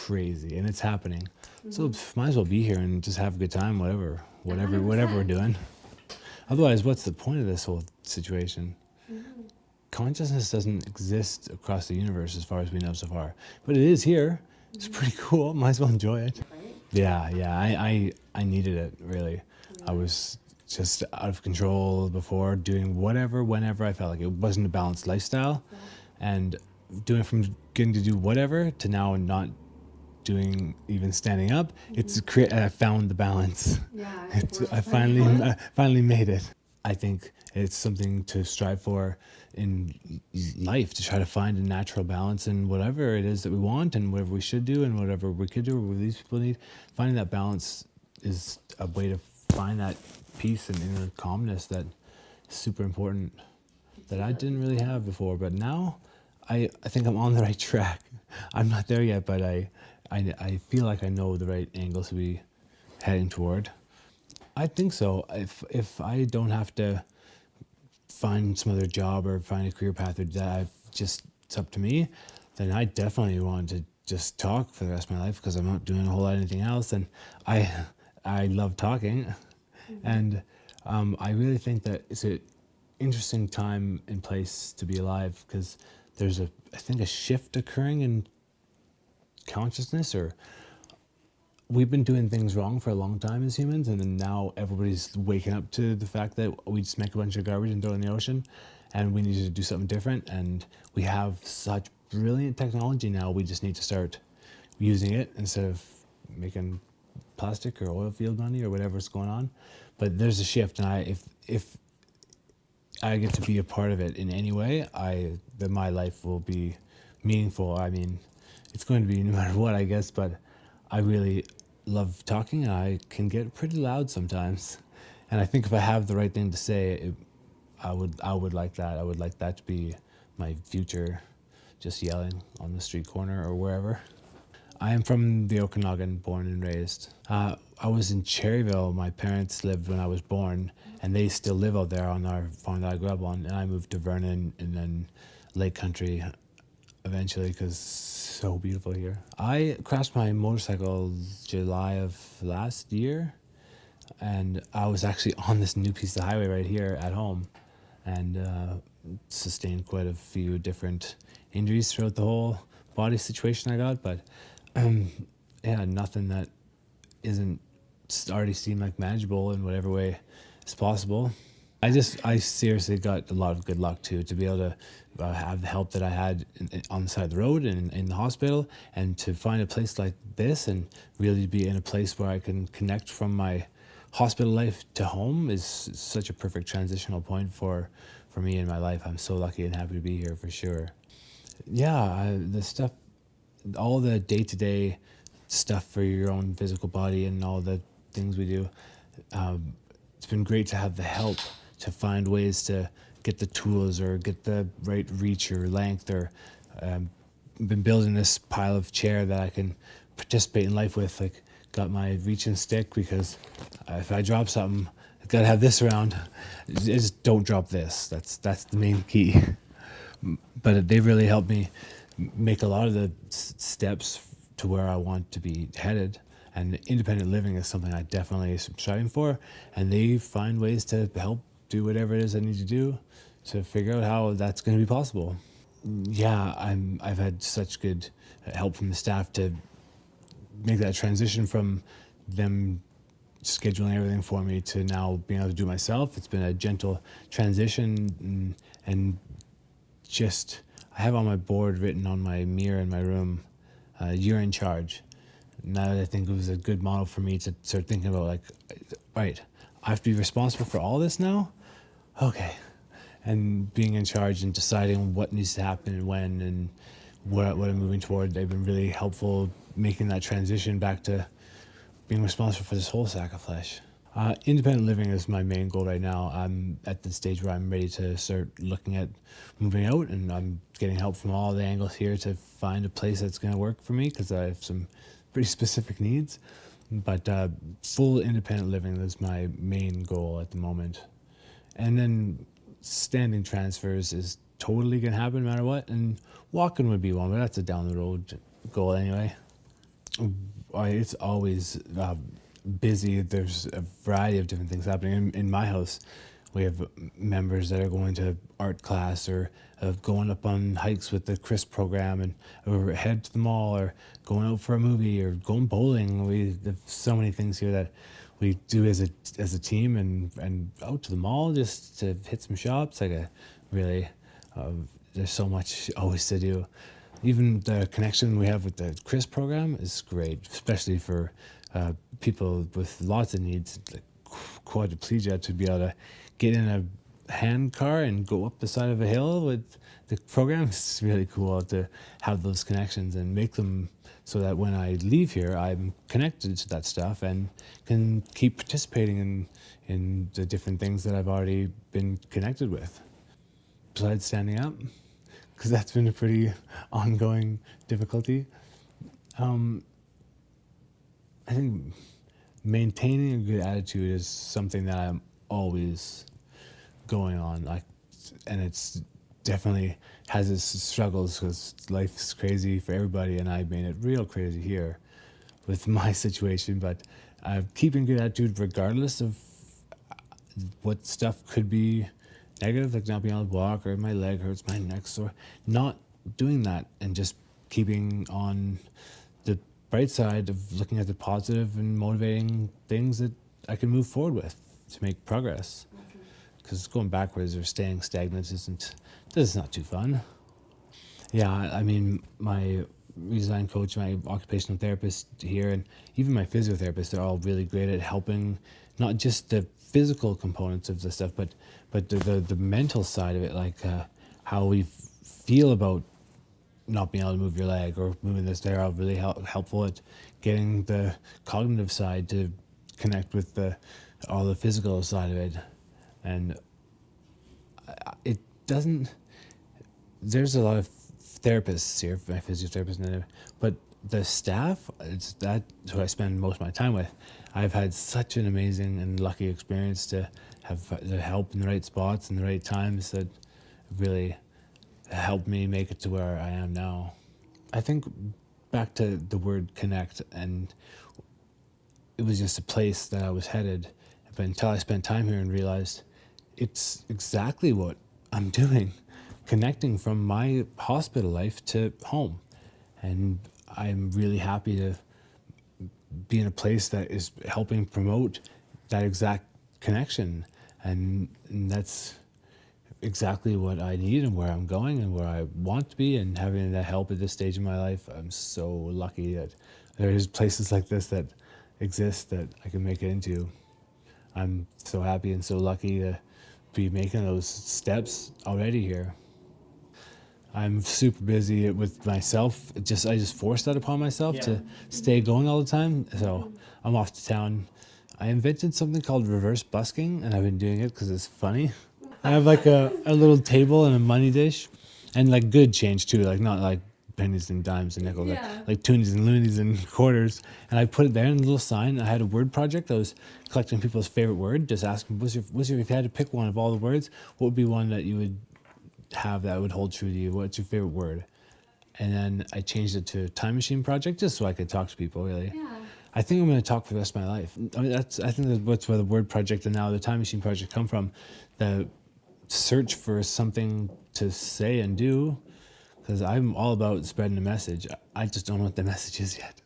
crazy, and it's happening. So might as well be here and just have a good time, whatever we're 100%. doing. Otherwise, what's the point of this whole situation? Mm-hmm. Consciousness doesn't exist across the universe as far as we know so far, but it is here. It's pretty cool. Might as well enjoy it. Right? Yeah. I needed it really. I Really? was just out of control before, doing whatever, whenever I felt like it wasn't a balanced lifestyle, Yeah. and doing from getting to do whatever to now not doing even standing up. I found the balance. Yeah. I We're close. finally made it. I think it's something to strive for in life, to try to find a natural balance in whatever it is that we want and whatever we should do and whatever we could do or what these people need. Finding that balance is a way to find that peace and inner calmness that is super important, that I didn't really have before. But now I think I'm on the right track. I'm not there yet, but I feel like I know the right angles to be heading toward. I think so. If I don't have to find some other job or find a career path that it's up to me, then I definitely want to just talk for the rest of my life because I'm not doing a whole lot of anything else, and I I love talking, and I really think that it's an interesting time and place to be alive because there's I think a shift occurring in consciousness, or we've been doing things wrong for a long time as humans, and then now everybody's waking up to the fact that we just make a bunch of garbage and throw it in the ocean, and we need to do something different. And we have such brilliant technology now. We just need to start using it instead of making plastic or oil field money or whatever's going on. But there's a shift, and if I get to be a part of it in any way, then my life will be meaningful. I mean, it's going to be no matter what, I guess, but I really love talking, and I can get pretty loud sometimes. And I think if I have the right thing to say, I would like that. I would like that to be my future, just yelling on the street corner or wherever. I am from the Okanagan, born and raised. I was in Cherryville. My parents lived when I was born, and they still live out there on our farm that I grew up on. And I moved to Vernon and then Lake Country eventually because it's so beautiful here. I crashed my motorcycle July of last year, and I was actually on this new piece of highway right here at home, and sustained quite a few different injuries throughout the whole body situation I got. But yeah, nothing that isn't already seemed like manageable in whatever way is possible. I seriously got a lot of good luck too, to be able to have the help that I had on the side of the road and in the hospital, and to find a place like this and really be in a place where I can connect from my hospital life to home is such a perfect transitional point for me in my life. I'm so lucky and happy to be here for sure. Yeah, the stuff, all the day-to-day stuff for your own physical body and all the things we do, it's been great to have the help to find ways to get the tools or get the right reach or length, or been building this pile of chair that I can participate in life with. Like, got my reaching stick because if I drop something, I gotta have this around. Just don't drop this. That's the main key. But they really helped me make a lot of the steps to where I want to be headed. And independent living is something I definitely am striving for. And they find ways to help do whatever it is I need to do to figure out how that's going to be possible. Yeah, I've had such good help from the staff to make that transition from them scheduling everything for me to now being able to do it myself. It's been a gentle transition, and just I have on my board written on my mirror in my room, "You're in charge." Now I think it was a good model for me to start thinking about, like, right, I have to be responsible for all this now? Okay. And being in charge and deciding what needs to happen and when and what I'm moving toward. They've been really helpful making that transition back to being responsible for this whole sack of flesh. Independent living is my main goal right now. I'm at the stage where I'm ready to start looking at moving out, and I'm getting help from all the angles here to find a place that's going to work for me because I have some pretty specific needs. But full independent living is my main goal at the moment. And then standing transfers is totally going to happen no matter what. And walking would be one, but that's a down the road goal anyway. It's always busy. There's a variety of different things happening. In my house, we have members that are going to art class or going up on hikes with the Chris program, and or head to the mall or going out for a movie or going bowling. We There's so many things here that we do as a team, and out to the mall just to hit some shops. Like a really, there's so much always to do. Even the connection we have with the Chris program is great, especially for people with lots of needs, like quadriplegia, to be able to get in a hand car and go up the side of a hill with the program. It's really cool to have those connections and make them so that when I leave here, I'm connected to that stuff and can keep participating in the different things that I've already been connected with. Besides standing up, because that's been a pretty ongoing difficulty. Um, I think maintaining a good attitude is something that I'm always going on. Like, and it's definitely has its struggles because life is crazy for everybody, and I made it real crazy here with my situation. But keeping good attitude regardless of what stuff could be negative, like not being able to walk or my leg hurts, my neck sore, not doing that and just keeping on the bright side of looking at the positive and motivating things that I can move forward with to make progress. Because going backwards or staying stagnant this is not too fun. Yeah, I mean, my redesign coach, my occupational therapist here, and even my physiotherapist, they're all really great at helping not just the physical components of the stuff, but the mental side of it, like how we feel about not being able to move your leg or moving this. They're all really helpful at getting the cognitive side to connect with all the physical side of it. And it doesn't, there's a lot of therapists here, my physiotherapist, but the staff, that's who I spend most of my time with. I've had such an amazing and lucky experience to have the help in the right spots and the right times that really helped me make it to where I am now. I think back to the word connect, and it was just a place that I was headed. But until I spent time here and realized it's exactly what I'm doing, connecting from my hospital life to home. And I'm really happy to be in a place that is helping promote that exact connection. And that's exactly what I need and where I'm going and where I want to be, and having that help at this stage in my life. I'm so lucky that there's places like this that exist that I can make it into. I'm so happy and so lucky to be making those steps already here. I'm super busy with myself. I just forced that upon myself to stay going all the time. So I'm off to town. I invented something called reverse busking, and I've been doing it because it's funny. I have like a little table and a money dish, and like good change too, like not like pennies and dimes and nickels, like toonies and loonies and quarters. And I put it there in a little sign. I had a word project. I was collecting people's favorite word, just asking, if you had to pick one of all the words, what would be one that you would have that would hold true to you? What's your favorite word? And then I changed it to Time Machine Project just so I could talk to people, really. Yeah. I think I'm going to talk for the rest of my life. I mean, I think that's where the word project and now the Time Machine Project come from. The search for something to say and do, because I'm all about spreading a message. I just don't know what the message is yet.